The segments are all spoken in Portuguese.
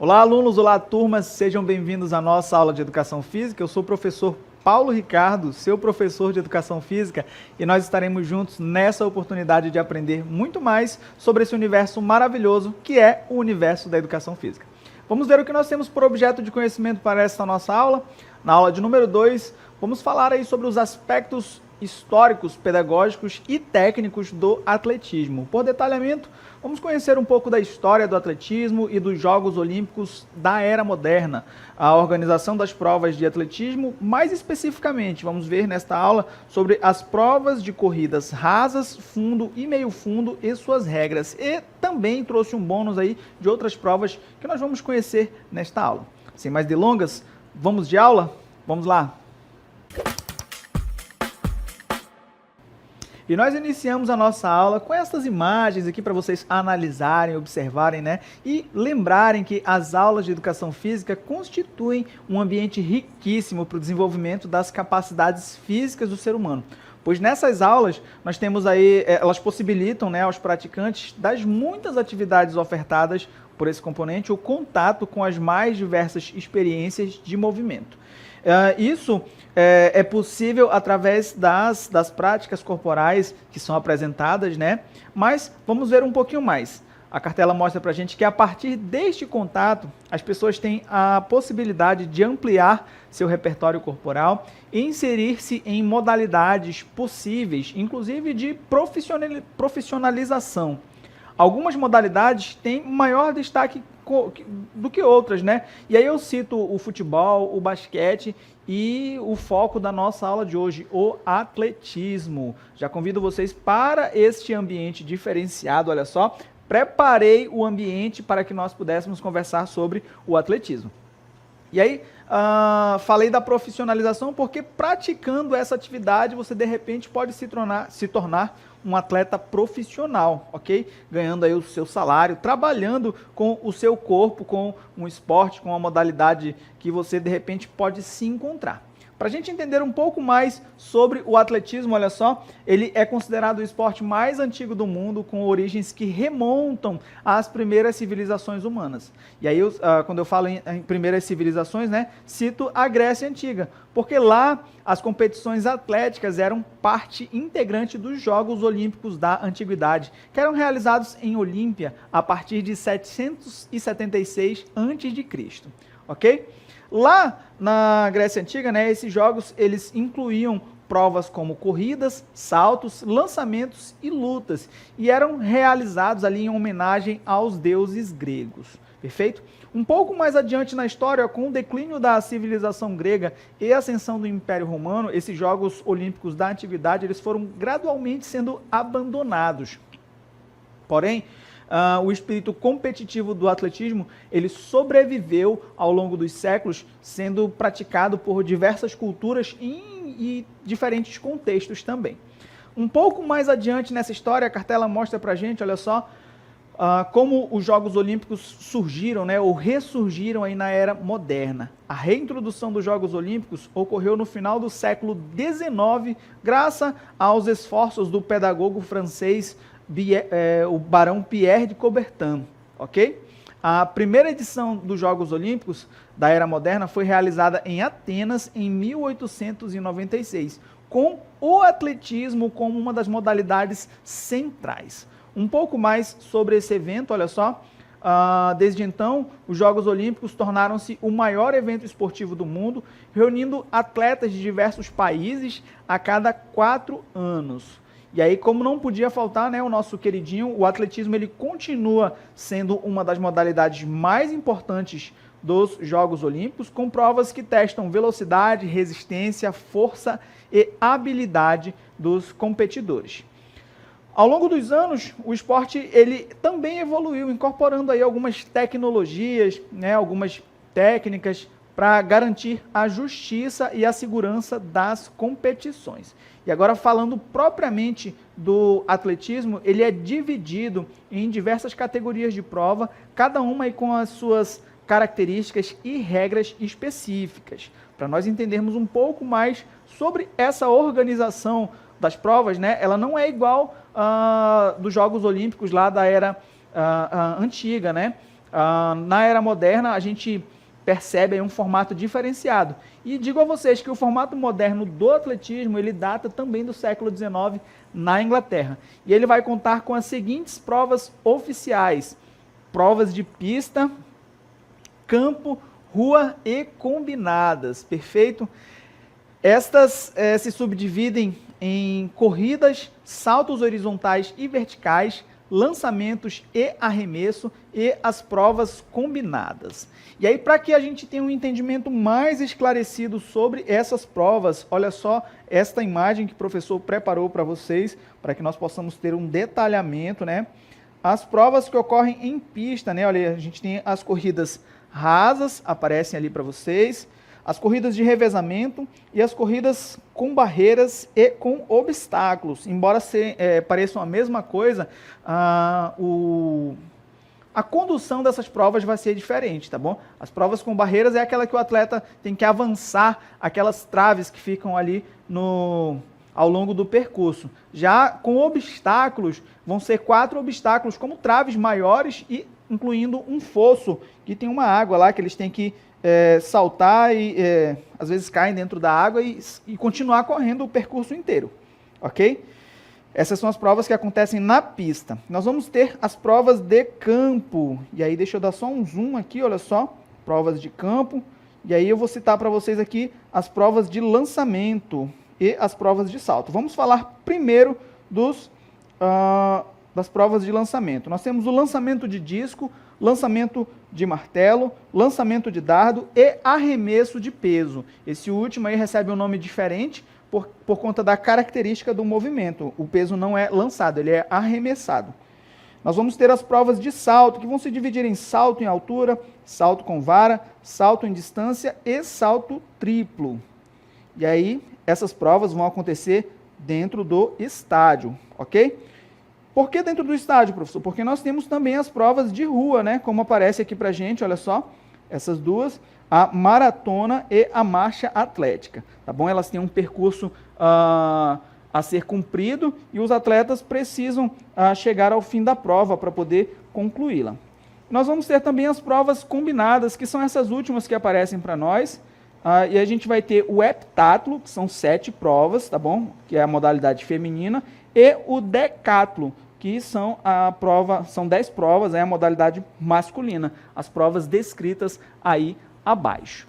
Olá, alunos, olá, turmas, sejam bem-vindos à nossa aula de Educação Física. Eu sou o professor Paulo Ricardo, seu professor de Educação Física, e nós estaremos juntos nessa oportunidade de aprender muito mais sobre esse universo maravilhoso que é o universo da Educação Física. Vamos ver o que nós temos por objeto de conhecimento para esta nossa aula. Na aula de número 2, vamos falar aí sobre os aspectos históricos, pedagógicos e técnicos do atletismo. Por detalhamento, vamos conhecer um pouco da história do atletismo e dos Jogos Olímpicos da Era Moderna, a organização das provas de atletismo, mais especificamente, vamos ver nesta aula sobre as provas de corridas rasas, fundo e meio fundo e suas regras. E também trouxe um bônus aí de outras provas que nós vamos conhecer nesta aula. Sem mais delongas, vamos de aula? Vamos lá! E nós iniciamos a nossa aula com essas imagens aqui para vocês analisarem, observarem, né? E lembrarem que as aulas de Educação Física constituem um ambiente riquíssimo para o desenvolvimento das capacidades físicas do ser humano. Pois nessas aulas, nós temos aí, elas possibilitam, né, aos praticantes das muitas atividades ofertadas por esse componente, o contato com as mais diversas experiências de movimento. Isso é possível através das práticas corporais que são apresentadas, né? Mas vamos ver um pouquinho mais. A cartela mostra para a gente que a partir deste contato, as pessoas têm a possibilidade de ampliar seu repertório corporal e inserir-se em modalidades possíveis, inclusive de profissionalização. Algumas modalidades têm maior destaque do que outras, né? E aí eu cito o futebol, o basquete e o foco da nossa aula de hoje, o atletismo. Já convido vocês para este ambiente diferenciado, olha só. Preparei o ambiente para que nós pudéssemos conversar sobre o atletismo. E aí, falei da profissionalização porque praticando essa atividade você de repente pode se tornar um atleta profissional, ok? Ganhando aí o seu salário, trabalhando com o seu corpo, com um esporte, com uma modalidade que você de repente pode se encontrar. Para a gente entender um pouco mais sobre o atletismo, olha só, ele é considerado o esporte mais antigo do mundo, com origens que remontam às primeiras civilizações humanas. E aí, quando eu falo em primeiras civilizações, né, cito a Grécia Antiga, porque lá as competições atléticas eram parte integrante dos Jogos Olímpicos da Antiguidade, que eram realizados em Olímpia a partir de 776 a.C., ok? Lá na Grécia Antiga, né, esses jogos eles incluíam provas como corridas, saltos, lançamentos e lutas, e eram realizados ali em homenagem aos deuses gregos. Perfeito? Um pouco mais adiante na história, com o declínio da civilização grega e a ascensão do Império Romano, esses Jogos Olímpicos da Antiguidade eles foram gradualmente sendo abandonados. Porém, o espírito competitivo do atletismo, ele sobreviveu ao longo dos séculos, sendo praticado por diversas culturas e diferentes contextos também. Um pouco mais adiante nessa história, a cartela mostra pra gente, olha só, como os Jogos Olímpicos surgiram, né, ou ressurgiram aí na Era Moderna. A reintrodução dos Jogos Olímpicos ocorreu no final do século XIX, graças aos esforços do pedagogo francês o barão Pierre de Coubertin, ok? A primeira edição dos Jogos Olímpicos da Era Moderna foi realizada em Atenas em 1896, com o atletismo como uma das modalidades centrais. Um pouco mais sobre esse evento, olha só. Desde então, os Jogos Olímpicos tornaram-se o maior evento esportivo do mundo, reunindo atletas de diversos países a cada 4 anos. E aí, como não podia faltar, né, o nosso queridinho, o atletismo ele continua sendo uma das modalidades mais importantes dos Jogos Olímpicos, com provas que testam velocidade, resistência, força e habilidade dos competidores. Ao longo dos anos, o esporte ele também evoluiu, incorporando aí algumas tecnologias, né, algumas técnicas para garantir a justiça e a segurança das competições. E agora falando propriamente do atletismo, ele é dividido em diversas categorias de prova, cada uma aí com as suas características e regras específicas. Para nós entendermos um pouco mais sobre essa organização das provas, né? Ela não é igual dos Jogos Olímpicos lá da era antiga, né? Na era moderna, a gente percebe aí um formato diferenciado. E digo a vocês que o formato moderno do atletismo, ele data também do século XIX na Inglaterra. E ele vai contar com as seguintes provas oficiais: provas de pista, campo, rua e combinadas, perfeito? Estas se subdividem em corridas, saltos horizontais e verticais, lançamentos e arremesso e as provas combinadas. E aí, para que a gente tenha um entendimento mais esclarecido sobre essas provas, olha só esta imagem que o professor preparou para vocês, para que nós possamos ter um detalhamento, né? As provas que ocorrem em pista, né? Olha, a gente tem as corridas rasas, aparecem ali para vocês, as corridas de revezamento e as corridas com barreiras e com obstáculos. Embora pareçam a mesma coisa, a condução dessas provas vai ser diferente, tá bom? As provas com barreiras é aquela que o atleta tem que avançar aquelas traves que ficam ali ao longo do percurso. Já com obstáculos, vão ser 4 obstáculos, como traves maiores e incluindo um fosso, que tem uma água lá que eles têm que saltar e às vezes caem dentro da água e continuar correndo o percurso inteiro, ok? Essas são as provas que acontecem na pista. Nós vamos ter as provas de campo, e aí deixa eu dar só um zoom aqui, olha só, provas de campo, e aí eu vou citar para vocês aqui as provas de lançamento e as provas de salto. Vamos falar primeiro das provas de lançamento. Nós temos o lançamento de disco, lançamento de martelo, lançamento de dardo e arremesso de peso. Esse último aí recebe um nome diferente por conta da característica do movimento. O peso não é lançado, ele é arremessado. Nós vamos ter as provas de salto, que vão se dividir em salto em altura, salto com vara, salto em distância e salto triplo. E aí, essas provas vão acontecer dentro do estádio, ok? Por que dentro do estádio, professor? Porque nós temos também as provas de rua, né? Como aparece aqui pra gente, olha só, essas duas, a maratona e a marcha atlética, tá bom? Elas têm um percurso a ser cumprido e os atletas precisam chegar ao fim da prova para poder concluí-la. Nós vamos ter também as provas combinadas, que são essas últimas que aparecem para nós, e a gente vai ter o heptatlo, que são 7 provas, tá bom? Que é a modalidade feminina, e o decatlo, que são 10 provas, é a modalidade masculina, as provas descritas aí abaixo.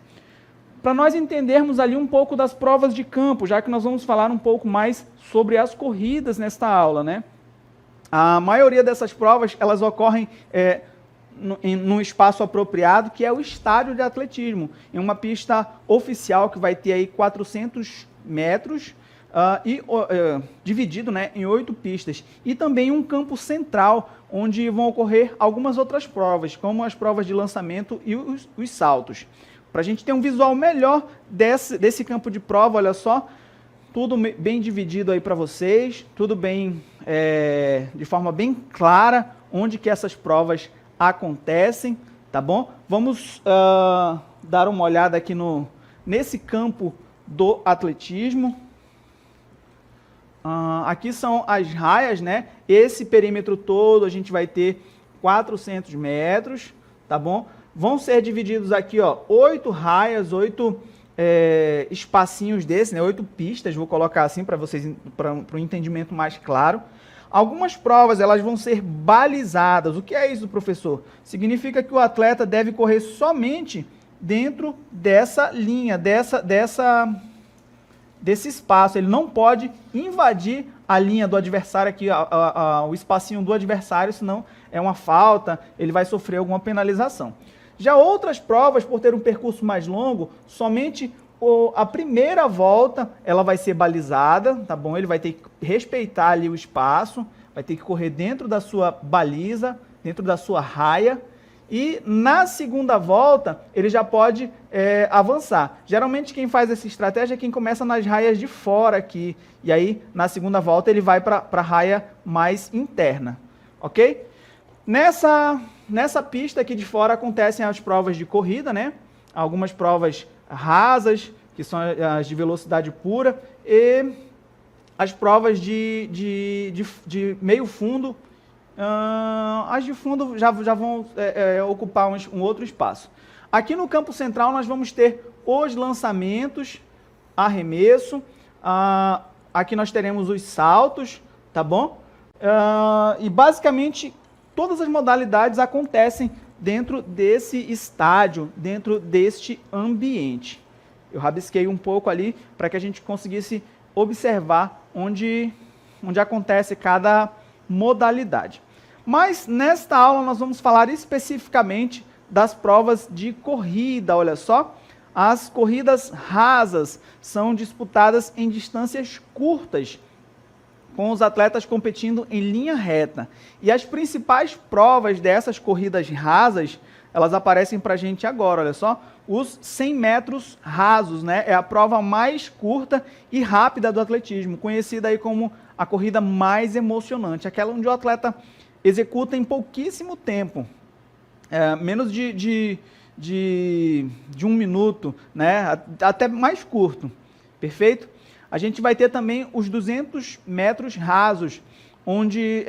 Para nós entendermos ali um pouco das provas de campo, já que nós vamos falar um pouco mais sobre as corridas nesta aula, né? A maioria dessas provas, elas ocorrem num espaço apropriado, que é o estádio de atletismo, em uma pista oficial que vai ter aí 400 metros, dividido, né, em 8 pistas, e também um campo central, onde vão ocorrer algumas outras provas, como as provas de lançamento e os saltos. Para a gente ter um visual melhor desse campo de prova, olha só, tudo bem dividido aí para vocês, tudo bem, de forma bem clara, onde que essas provas acontecem, tá bom? Vamos dar uma olhada aqui nesse campo do atletismo. Aqui são as raias, né? Esse perímetro todo a gente vai ter 400 metros, tá bom? Vão ser divididos aqui, ó, 8 raias, 8 espacinhos desses, né? 8 pistas, vou colocar assim para vocês, para um entendimento mais claro. Algumas provas, elas vão ser balizadas. O que é isso, professor? Significa que o atleta deve correr somente dentro dessa linha, desse espaço. Ele não pode invadir a linha do adversário aqui, o espacinho do adversário, senão é uma falta, ele vai sofrer alguma penalização. Já outras provas, por ter um percurso mais longo, somente a primeira volta ela vai ser balizada, tá bom? Ele vai ter que respeitar ali o espaço, vai ter que correr dentro da sua baliza, dentro da sua raia, e na segunda volta ele já pode avançar. Geralmente quem faz essa estratégia é quem começa nas raias de fora aqui, e aí na segunda volta ele vai para a raia mais interna, ok? Nessa pista aqui de fora acontecem as provas de corrida, né? Algumas provas rasas, que são as de velocidade pura, e as provas de meio fundo As de fundo já vão ocupar um outro espaço. Aqui no campo central nós vamos ter os lançamentos, arremesso, aqui nós teremos os saltos, tá bom? E basicamente todas as modalidades acontecem dentro desse estádio, dentro deste ambiente. Eu rabisquei um pouco ali para que a gente conseguisse observar onde acontece cada modalidade. Mas nesta aula nós vamos falar especificamente das provas de corrida, olha só. As corridas rasas são disputadas em distâncias curtas, com os atletas competindo em linha reta. E as principais provas dessas corridas rasas, elas aparecem para a gente agora, olha só. Os 100 metros rasos, né? É a prova mais curta e rápida do atletismo, conhecida aí como a corrida mais emocionante, aquela onde o atleta executa em pouquíssimo tempo, menos de 1 minuto, né? Até mais curto, perfeito? A gente vai ter também os 200 metros rasos, onde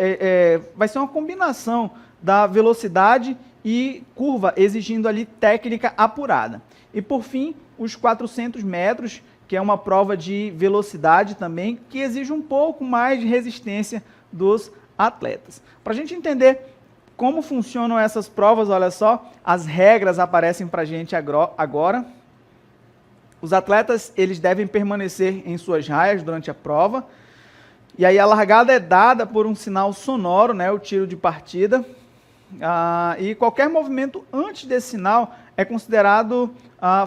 vai ser uma combinação da velocidade e curva, exigindo ali técnica apurada. E por fim, os 400 metros, que é uma prova de velocidade também, que exige um pouco mais de resistência dos atletas. Para a gente entender como funcionam essas provas, olha só, as regras aparecem para a gente agora. Os atletas, eles devem permanecer em suas raias durante a prova. E aí a largada é dada por um sinal sonoro, né, o tiro de partida. E qualquer movimento antes desse sinal é considerado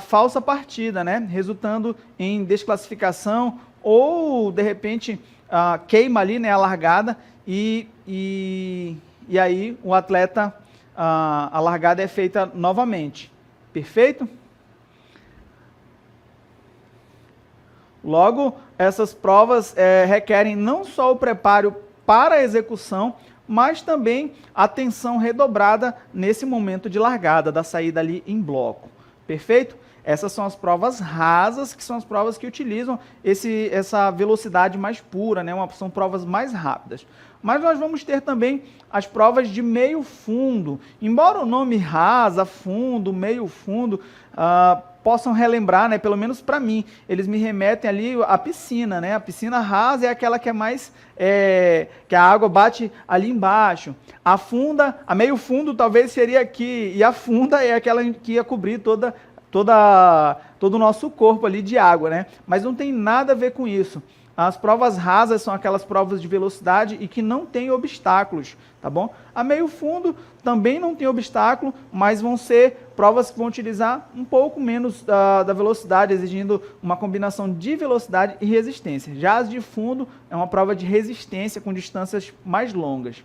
falsa partida, né, resultando em desclassificação ou, de repente, queima ali, né, a largada e aí o atleta, a largada é feita novamente. Perfeito? Logo, essas provas requerem não só o preparo para a execução, mas também atenção redobrada nesse momento de largada, da saída ali em bloco. Perfeito? Essas são as provas rasas, que são as provas que utilizam essa velocidade mais pura, né? São provas mais rápidas. Mas nós vamos ter também as provas de meio fundo. Embora o nome rasa, fundo, meio fundo, possam relembrar, né, pelo menos para mim, eles me remetem ali à piscina, né? A piscina rasa é aquela que é mais, que a água bate ali embaixo. A funda, a meio fundo talvez seria aqui, e a funda é aquela que ia cobrir todo o nosso corpo ali de água, né? Mas não tem nada a ver com isso. As provas rasas são aquelas provas de velocidade e que não tem obstáculos, tá bom? A meio fundo também não tem obstáculo, mas vão ser provas que vão utilizar um pouco menos da velocidade, exigindo uma combinação de velocidade e resistência. Já as de fundo é uma prova de resistência com distâncias mais longas.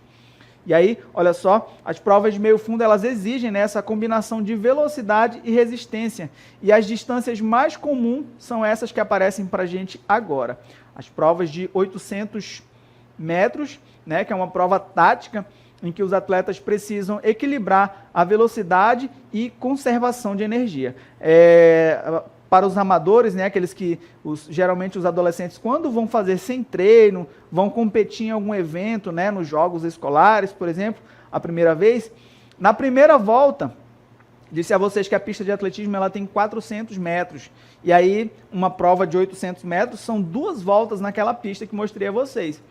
E aí, olha só, as provas de meio fundo, elas exigem, né, essa combinação de velocidade e resistência. E as distâncias mais comuns são essas que aparecem para a gente agora. As provas de 800 metros, né, que é uma prova tática, em que os atletas precisam equilibrar a velocidade e conservação de energia. Para os amadores, né, aqueles que, geralmente os adolescentes, quando vão fazer sem treino, vão competir em algum evento, né, nos jogos escolares, por exemplo, a primeira vez, na primeira volta, disse a vocês que a pista de atletismo ela tem 400 metros, e aí uma prova de 800 metros são 2 voltas naquela pista que mostrei a vocês.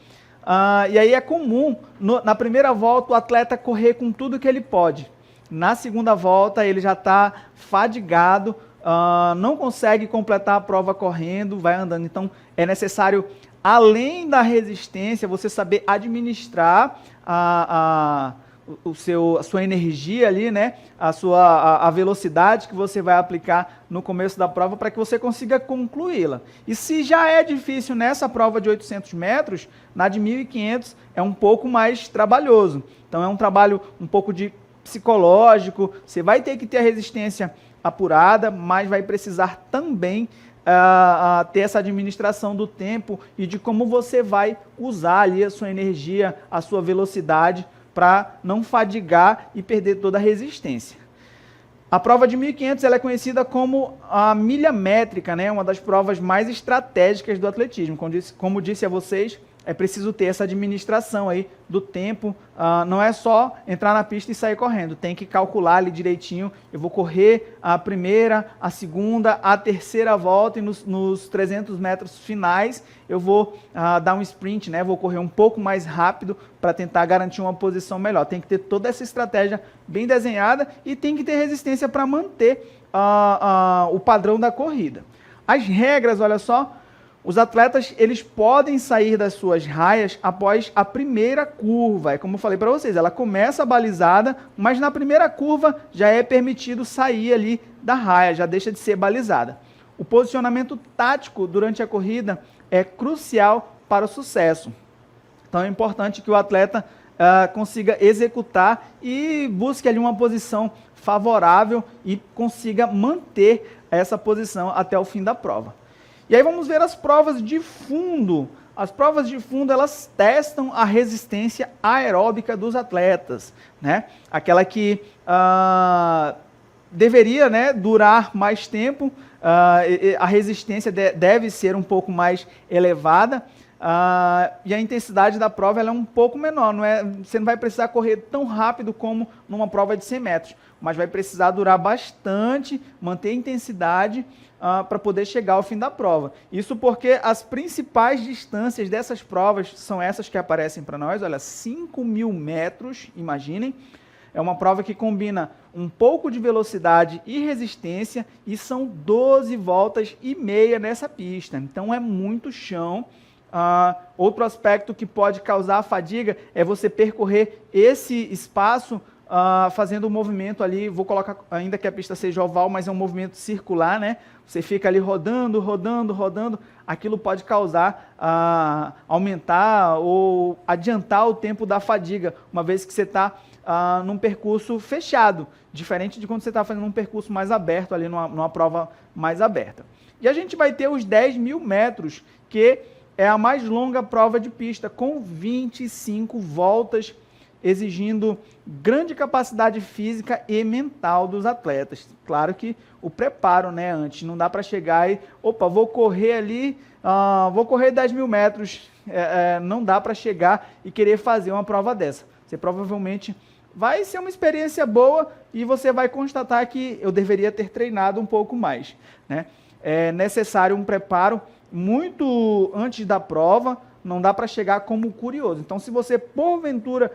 E aí é comum, na primeira volta, o atleta correr com tudo que ele pode. Na segunda volta, ele já está fadigado, não consegue completar a prova correndo, vai andando. Então, é necessário, além da resistência, você saber administrar a sua energia ali, né? A velocidade que você vai aplicar no começo da prova para que você consiga concluí-la. E se já é difícil nessa prova de 800 metros, na de 1.500 é um pouco mais trabalhoso. Então, é um trabalho um pouco de psicológico, você vai ter que ter a resistência apurada, mas vai precisar também ter essa administração do tempo e de como você vai usar ali a sua energia, a sua velocidade, para não fadigar e perder toda a resistência. A prova de 1.500 ela é conhecida como a milha métrica, né? Uma das provas mais estratégicas do atletismo. Como disse a vocês, é preciso ter essa administração aí do tempo, não é só entrar na pista e sair correndo, tem que calcular ali direitinho, eu vou correr a primeira, a segunda, a terceira volta e nos 300 metros finais eu vou dar um sprint, né? Vou correr um pouco mais rápido para tentar garantir uma posição melhor. Tem que ter toda essa estratégia bem desenhada e tem que ter resistência para manter o padrão da corrida. As regras, olha só, os atletas, eles podem sair das suas raias após a primeira curva. É como eu falei para vocês, ela começa balizada, mas na primeira curva já é permitido sair ali da raia, já deixa de ser balizada. O posicionamento tático durante a corrida é crucial para o sucesso. Então é importante que o atleta consiga executar e busque ali uma posição favorável e consiga manter essa posição até o fim da prova. E aí vamos ver as provas de fundo. As provas de fundo, elas testam a resistência aeróbica dos atletas, né? Aquela que deveria, né, durar mais tempo, a resistência deve ser um pouco mais elevada, e a intensidade da prova ela é um pouco menor. Você não vai precisar correr tão rápido como numa prova de 100 metros, mas vai precisar durar bastante, manter a intensidade, para poder chegar ao fim da prova. Isso porque as principais distâncias dessas provas são essas que aparecem para nós. Olha, 5.000 metros, imaginem. É uma prova que combina um pouco de velocidade e resistência e são 12 voltas e meia nessa pista. Então é muito chão. Outro aspecto que pode causar fadiga é você percorrer esse espaço fazendo um movimento ali, vou colocar, ainda que a pista seja oval, mas é um movimento circular, né? Você fica ali rodando, rodando, rodando, aquilo pode causar, aumentar ou adiantar o tempo da fadiga, uma vez que você está num percurso fechado, diferente de quando você está fazendo um percurso mais aberto, ali numa prova mais aberta. E a gente vai ter os 10.000 metros, que é a mais longa prova de pista, com 25 voltas, exigindo grande capacidade física e mental dos atletas. Claro que o preparo, né, antes, não dá para chegar e, opa, vou correr ali, vou correr 10.000 metros, não dá para chegar e querer fazer uma prova dessa. Você provavelmente vai ser uma experiência boa e você vai constatar que eu deveria ter treinado um pouco mais, né? É necessário um preparo muito antes da prova, não dá para chegar como curioso. Então, se você, porventura,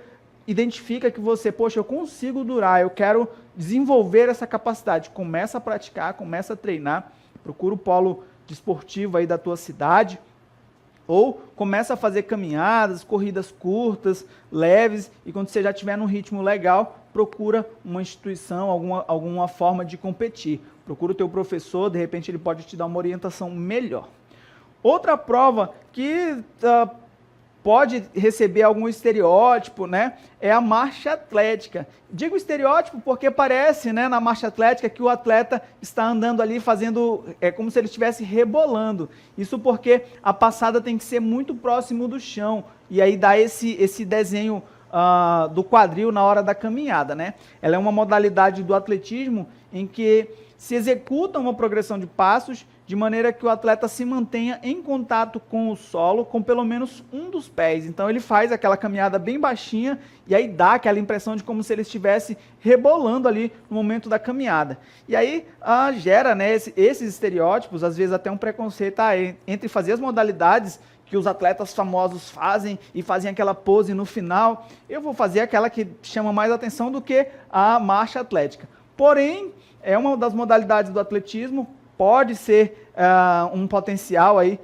identifica que você, poxa, eu consigo durar, eu quero desenvolver essa capacidade, começa a praticar, começa a treinar, procura o polo desportivo aí da tua cidade, ou começa a fazer caminhadas, corridas curtas, leves, e quando você já estiver num ritmo legal, procura uma instituição, alguma forma de competir. Procura o teu professor, de repente ele pode te dar uma orientação melhor. Outra prova que pode receber algum estereótipo, né, é a marcha atlética. Digo estereótipo porque parece, né, na marcha atlética que o atleta está andando ali fazendo, como se ele estivesse rebolando. Isso porque a passada tem que ser muito próximo do chão, e aí dá esse desenho do quadril na hora da caminhada, né? Ela é uma modalidade do atletismo em que se executa uma progressão de passos de maneira que o atleta se mantenha em contato com o solo com pelo menos um dos pés. Então ele faz aquela caminhada bem baixinha e aí dá aquela impressão de como se ele estivesse rebolando ali no momento da caminhada. E aí gera, né, esses estereótipos, às vezes até um preconceito entre fazer as modalidades que os atletas famosos fazem e fazem aquela pose no final. Eu vou fazer aquela que chama mais atenção do que a marcha atlética. Porém, é uma das modalidades do atletismo, pode ser um potencial aí,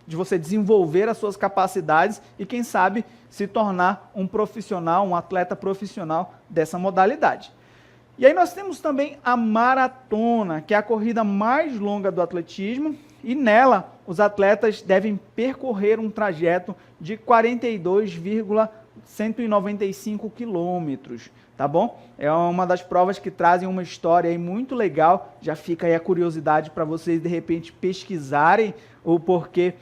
de você desenvolver as suas capacidades e, quem sabe, se tornar um profissional, um atleta profissional dessa modalidade. E aí nós temos também a maratona, que é a corrida mais longa do atletismo, e nela os atletas devem percorrer um trajeto de 42,195 quilômetros, tá bom? É uma das provas que trazem uma história aí muito legal, já fica aí a curiosidade para vocês de repente pesquisarem o porquê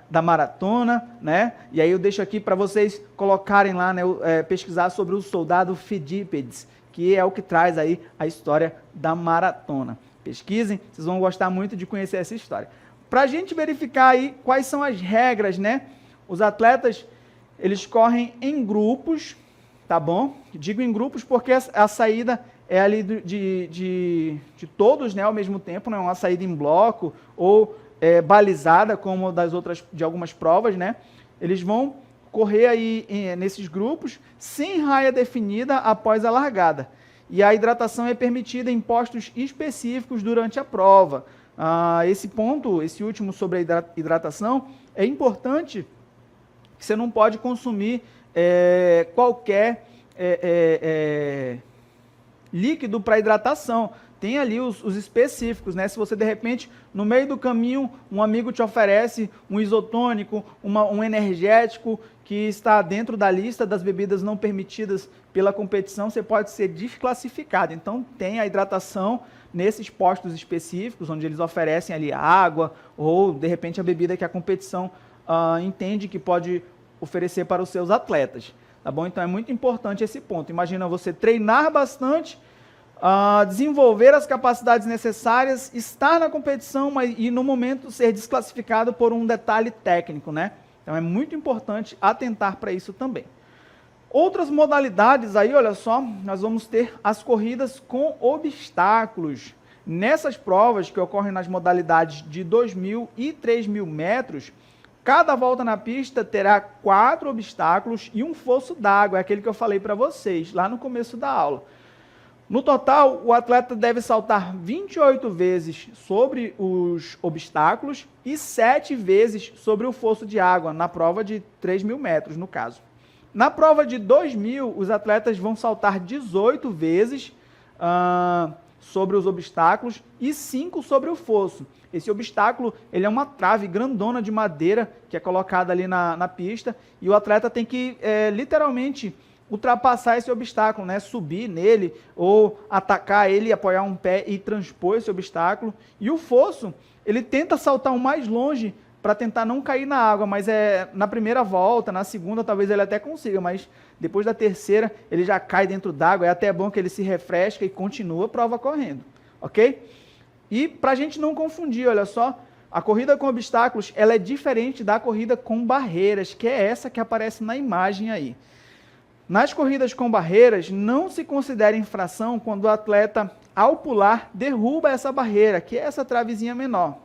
da maratona, né? E aí eu deixo aqui para vocês colocarem lá, né, pesquisar sobre o soldado Fidípedes, que é o que traz aí a história da maratona. Pesquisem, vocês vão gostar muito de conhecer essa história. para a gente verificar aí quais são as regras, né? Os atletas, eles correm em grupos, tá bom? Digo em grupos porque a saída é ali de todos, né, ao mesmo tempo, não é uma saída em bloco ou balizada como de algumas provas, né? Eles vão correr aí nesses grupos sem raia definida após a largada. E a hidratação é permitida em postos específicos durante a prova. Esse ponto, esse último sobre a hidratação, é importante que você não pode consumir qualquer líquido para hidratação. Tem ali os específicos, né? Se você, de repente, no meio do caminho, um amigo te oferece um isotônico, um energético que está dentro da lista das bebidas não permitidas pela competição, você pode ser desclassificado. Então, tem a hidratação nesses postos específicos, onde eles oferecem ali água ou, de repente, a bebida que a competição entende que pode oferecer para os seus atletas. Tá bom? Então, é muito importante esse ponto. Imagina você treinar bastante, desenvolver as capacidades necessárias, estar na competição e no momento ser desclassificado por um detalhe técnico, né? Então é muito importante atentar para isso também. Outras modalidades aí, olha só, nós vamos ter as corridas com obstáculos. Nessas provas que ocorrem nas modalidades de 2.000 e 3.000 metros, cada volta na pista terá 4 obstáculos e um fosso d'água, é aquele que eu falei para vocês lá no começo da aula. No total, o atleta deve saltar 28 vezes sobre os obstáculos e 7 vezes sobre o fosso de água, na prova de 3.000 metros, no caso. Na prova de 2.000, os atletas vão saltar 18 vezes sobre os obstáculos e 5 sobre o fosso. Esse obstáculo, ele é uma trave grandona de madeira que é colocada ali na pista e o atleta tem que, literalmente, ultrapassar esse obstáculo, né? Subir nele ou atacar ele, apoiar um pé e transpor esse obstáculo. E o fosso, ele tenta saltar o mais longe para tentar não cair na água, mas na primeira volta, na segunda talvez ele até consiga, mas depois da terceira ele já cai dentro d'água, é até bom que ele se refresca e continua a prova correndo, ok? E para a gente não confundir, olha só, a corrida com obstáculos, ela é diferente da corrida com barreiras, que é essa que aparece na imagem aí. Nas corridas com barreiras, não se considera infração quando o atleta, ao pular, derruba essa barreira, que é essa travezinha menor.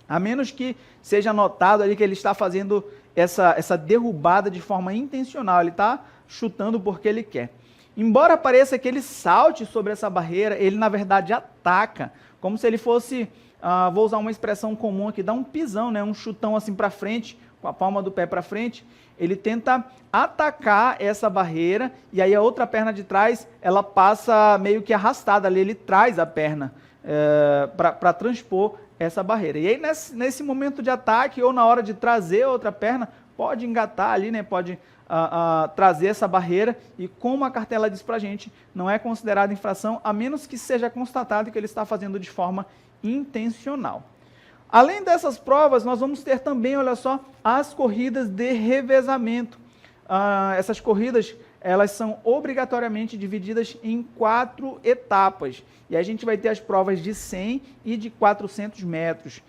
A menos que seja notado ali que ele está fazendo essa derrubada de forma intencional, ele está chutando porque ele quer. Embora pareça que ele salte sobre essa barreira, ele na verdade ataca, como se ele fosse, vou usar uma expressão comum aqui, dar um pisão, né? Um chutão assim para frente, com a palma do pé para frente. Ele tenta atacar essa barreira e aí a outra perna de trás, ela passa meio que arrastada ali, ele traz a perna para transpor essa barreira. E aí nesse momento de ataque ou na hora de trazer a outra perna, pode engatar ali, né? Pode trazer essa barreira e como a cartela diz pra gente, não é considerada infração a menos que seja constatado que ele está fazendo de forma intencional. Além dessas provas, nós vamos ter também, olha só, as corridas de revezamento. Essas corridas, elas são obrigatoriamente divididas em 4 etapas. E a gente vai ter as provas de 100 e de 400 metros.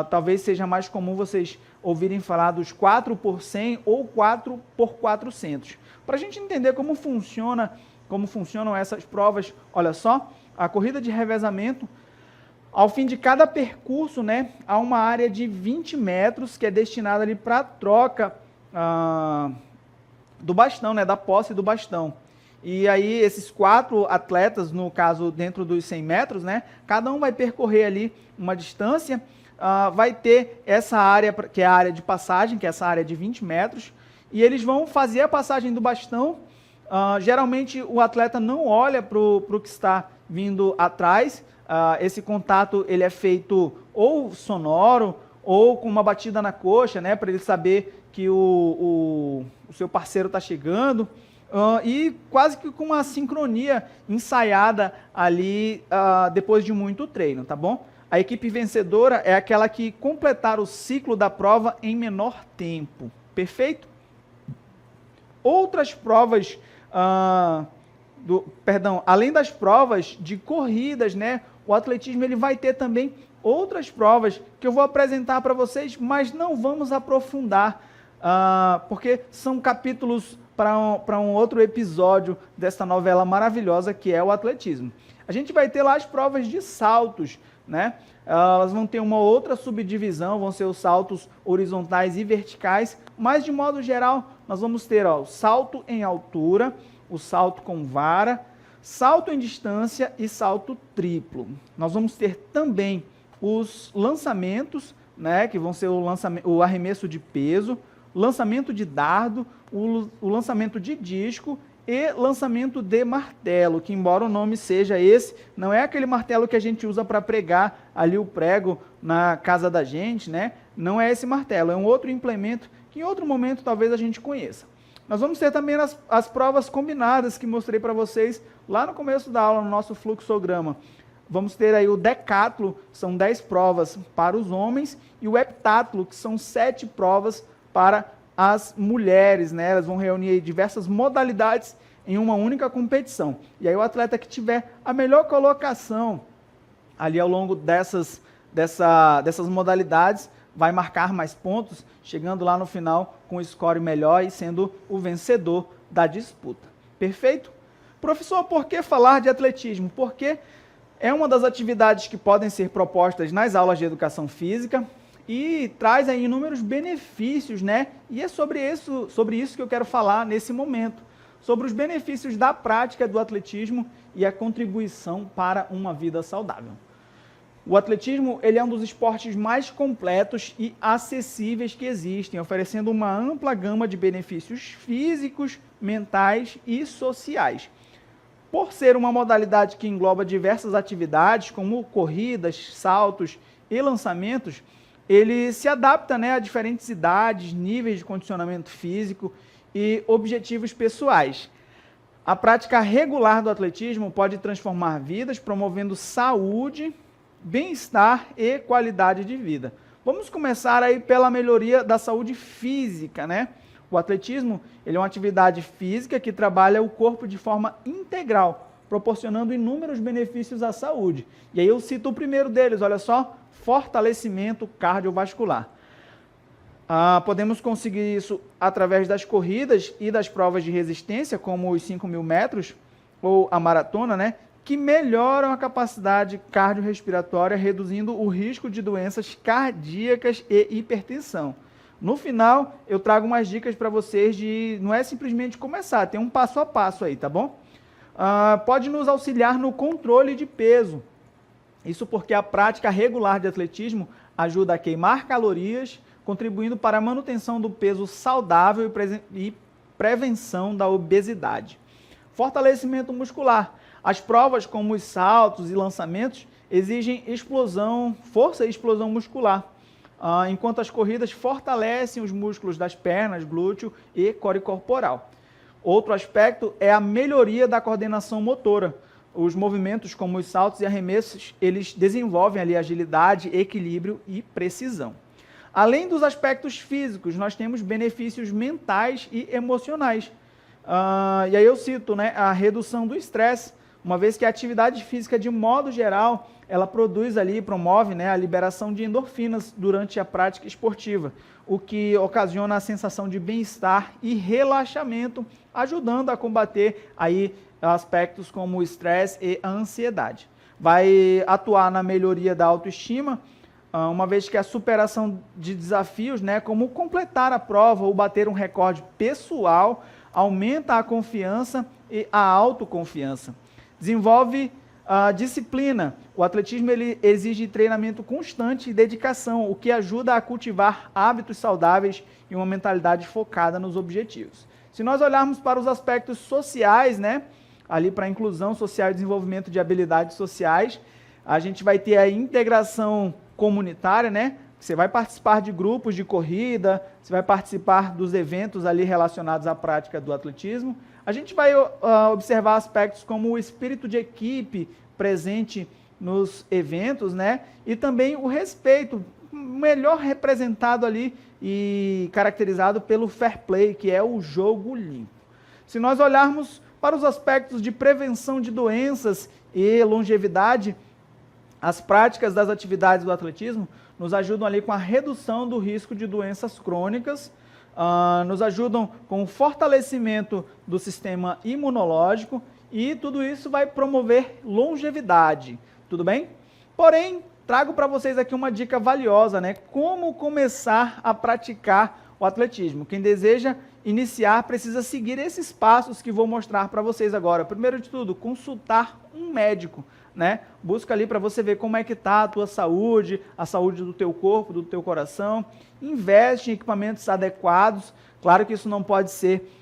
Talvez seja mais comum vocês ouvirem falar dos 4 por 100 ou 4 por 400. Para a gente entender como funcionam essas provas, olha só, a corrida de revezamento, ao fim de cada percurso, né, há uma área de 20 metros que é destinada ali para a troca do bastão, né, da posse do bastão. E aí esses 4 atletas, no caso dentro dos 100 metros, né, cada um vai percorrer ali uma distância, vai ter essa área, que é a área de passagem, que é essa área de 20 metros, e eles vão fazer a passagem do bastão. Geralmente o atleta não olha para o que está vindo atrás. Esse contato ele é feito ou sonoro ou com uma batida na coxa, né, para ele saber que o seu parceiro está chegando, e quase que com uma sincronia ensaiada ali depois de muito treino, tá bom? A equipe vencedora é aquela que completar o ciclo da prova em menor tempo, perfeito? Outras provas, além das provas de corridas, né, o atletismo ele vai ter também outras provas que eu vou apresentar para vocês, mas não vamos aprofundar, porque são capítulos para um outro episódio dessa novela maravilhosa que é o atletismo. A gente vai ter lá as provas de saltos, né? Elas vão ter uma outra subdivisão, vão ser os saltos horizontais e verticais, mas de modo geral nós vamos ter o salto em altura, o salto com vara, salto em distância e salto triplo. Nós vamos ter também os lançamentos, né, que vão ser o arremesso de peso, lançamento de dardo, o lançamento de disco e lançamento de martelo, que embora o nome seja esse, não é aquele martelo que a gente usa para pregar ali o prego na casa da gente, né? Não é esse martelo, é um outro implemento que em outro momento talvez a gente conheça. Nós vamos ter também as provas combinadas que mostrei para vocês lá no começo da aula, no nosso fluxograma. Vamos ter aí o decátlo, são 10 provas para os homens, e o heptátlo, que são 7 provas para as mulheres, né? Elas vão reunir aí diversas modalidades em uma única competição. E aí o atleta que tiver a melhor colocação ali ao longo dessas modalidades vai marcar mais pontos, chegando lá no final com o score melhor e sendo o vencedor da disputa. Perfeito? Professor, por que falar de atletismo? Porque é uma das atividades que podem ser propostas nas aulas de educação física e traz aí inúmeros benefícios, né? E é sobre isso que eu quero falar nesse momento, sobre os benefícios da prática do atletismo e a contribuição para uma vida saudável. O atletismo, ele é um dos esportes mais completos e acessíveis que existem, oferecendo uma ampla gama de benefícios físicos, mentais e sociais. Por ser uma modalidade que engloba diversas atividades, como corridas, saltos e lançamentos, ele se adapta, né, a diferentes idades, níveis de condicionamento físico e objetivos pessoais. A prática regular do atletismo pode transformar vidas, promovendo saúde, bem-estar e qualidade de vida. Vamos começar aí pela melhoria da saúde física, né? O atletismo, ele é uma atividade física que trabalha o corpo de forma integral, proporcionando inúmeros benefícios à saúde. E aí eu cito o primeiro deles, olha só, fortalecimento cardiovascular. Podemos conseguir isso através das corridas e das provas de resistência, como os 5.000 metros ou a maratona, né, que melhoram a capacidade cardiorrespiratória, reduzindo o risco de doenças cardíacas e hipertensão. No final, eu trago umas dicas para vocês não é simplesmente começar, tem um passo a passo aí, tá bom? Pode nos auxiliar no controle de peso. Isso porque a prática regular de atletismo ajuda a queimar calorias, contribuindo para a manutenção do peso saudável e prevenção da obesidade. Fortalecimento muscular. As provas como os saltos e lançamentos exigem força e explosão muscular, enquanto as corridas fortalecem os músculos das pernas, glúteo e core corporal. Outro aspecto é a melhoria da coordenação motora. Os movimentos como os saltos e arremessos, eles desenvolvem ali agilidade, equilíbrio e precisão. Além dos aspectos físicos, nós temos benefícios mentais e emocionais. E aí eu cito, né, a redução do estresse, uma vez que a atividade física, de modo geral, ela promove, né, a liberação de endorfinas durante a prática esportiva, o que ocasiona a sensação de bem-estar e relaxamento, ajudando a combater aí aspectos como o estresse e a ansiedade. Vai atuar na melhoria da autoestima, uma vez que a superação de desafios, né, como completar a prova ou bater um recorde pessoal, aumenta a confiança e a autoconfiança. Desenvolve a disciplina. O atletismo, ele exige treinamento constante e dedicação, o que ajuda a cultivar hábitos saudáveis e uma mentalidade focada nos objetivos. Se nós olharmos para os aspectos sociais, né, ali para a inclusão social e desenvolvimento de habilidades sociais, a gente vai ter a integração comunitária, né? Você vai participar de grupos de corrida, você vai participar dos eventos ali relacionados à prática do atletismo. A gente vai observar aspectos como o espírito de equipe presente nos eventos, né? E também o respeito, melhor representado ali e caracterizado pelo fair play, que é o jogo limpo. Se nós olharmos para os aspectos de prevenção de doenças e longevidade, As práticas das atividades do atletismo nos ajudam ali com a redução do risco de doenças crônicas, nos ajudam com o fortalecimento do sistema imunológico e tudo isso vai promover longevidade, tudo bem? Porém, trago para vocês aqui uma dica valiosa, né? Como começar a praticar o atletismo. Quem deseja iniciar precisa seguir esses passos que vou mostrar para vocês agora. Primeiro de tudo, consultar um médico, né? Busca ali para você ver como é que está a tua saúde, a saúde do teu corpo, do teu coração. Investe em equipamentos adequados. Claro que isso não pode ser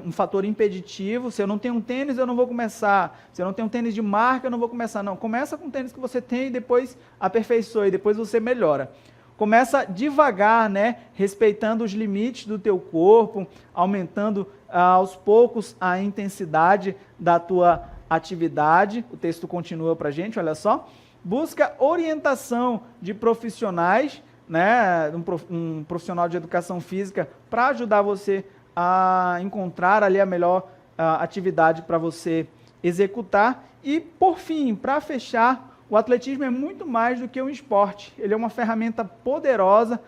um fator impeditivo. Se eu não tenho um tênis, eu não vou começar. Se eu não tenho um tênis de marca, eu não vou começar. Não, começa com o tênis que você tem e depois aperfeiçoa e depois você melhora. Começa devagar, né? Respeitando os limites do teu corpo, aumentando aos poucos a intensidade da tua atividade. O texto continua para a gente, olha só. Busca orientação de profissionais, né? Um profissional de educação física para ajudar você a encontrar ali a melhor atividade para você executar. E, por fim, para fechar, o atletismo é muito mais do que um esporte. Ele é uma ferramenta poderosa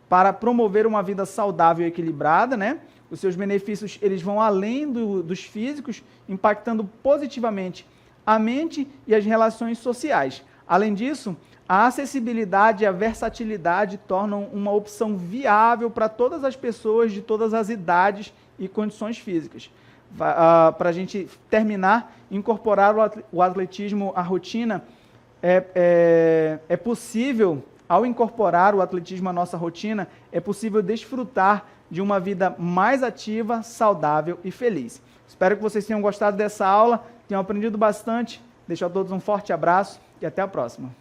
para promover uma vida saudável e equilibrada, né? Os seus benefícios eles vão além dos físicos, impactando positivamente a mente e as relações sociais. Além disso, a acessibilidade e a versatilidade tornam uma opção viável para todas as pessoas de todas as idades e condições físicas. Para a gente terminar, incorporar o atletismo à rotina, é possível, ao incorporar o atletismo à nossa rotina, é possível desfrutar de uma vida mais ativa, saudável e feliz. Espero que vocês tenham gostado dessa aula, tenham aprendido bastante. Deixo a todos um forte abraço e até a próxima.